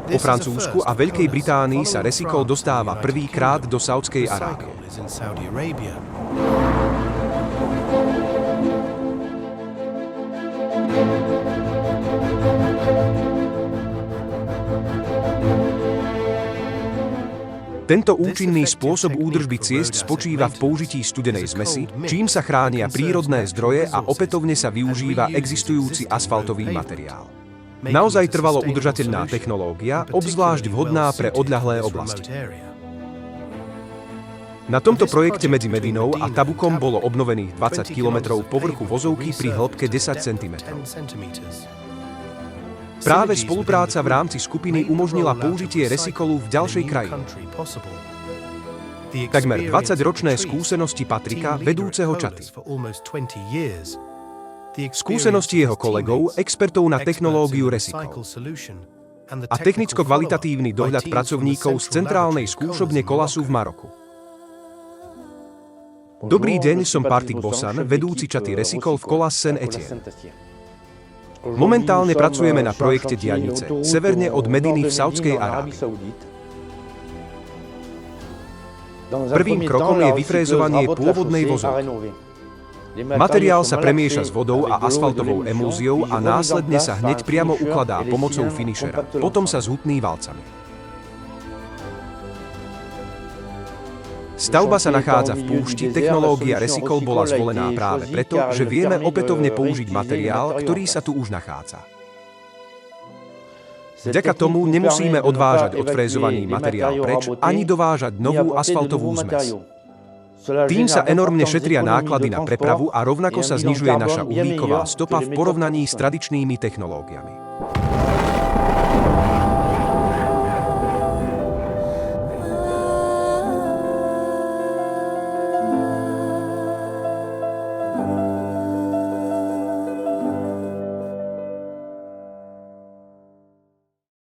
Po Francúzsku a Veľkej Británii sa recycol dostáva prvýkrát do Saúdskej Arábie. Tento účinný spôsob údržby ciest spočíva v použití studenej zmesi, čím sa chránia prírodné zdroje a opätovne sa využíva existujúci asfaltový materiál. Naozaj trvalo udržateľná technológia, obzvlášť vhodná pre odľahlé oblasti. Na tomto projekte medzi Medinou a Tabukom bolo obnovených 20 km povrchu vozovky pri hĺbke 10 cm. Práve spolupráca v rámci skupiny umožnila použitie resykolu v ďalšej krajine. Takmer 20-ročné skúsenosti Patrika, vedúceho Čaty. Skúsenosti jeho kolegov, expertov na technológiu resykol. A technicko-kvalitatívny dohľad pracovníkov z centrálnej skúšobne Kolasu v Maroku. Dobrý deň, som Partik Bosan, vedúci Čaty resykol v Kolas Saint-Étienne. Momentálne pracujeme na projekte diaľnice, severne od Mediny v Saúdskej Arábii. Prvým krokom je vyfrézovanie pôvodnej vozovky. Materiál sa premieša s vodou a asfaltovou emúziou a následne sa hneď priamo ukladá pomocou finišera, potom sa zhutní valcami. Stavba sa nachádza v púšti, technológia resykol bola zvolená práve preto, že vieme opätovne použiť materiál, ktorý sa tu už nachádza. Vďaka tomu nemusíme odvážať odfrézovaný materiál preč, ani dovážať novú asfaltovú zmes. Tým sa enormne šetria náklady na prepravu a rovnako sa znižuje naša uhlíková stopa v porovnaní s tradičnými technológiami.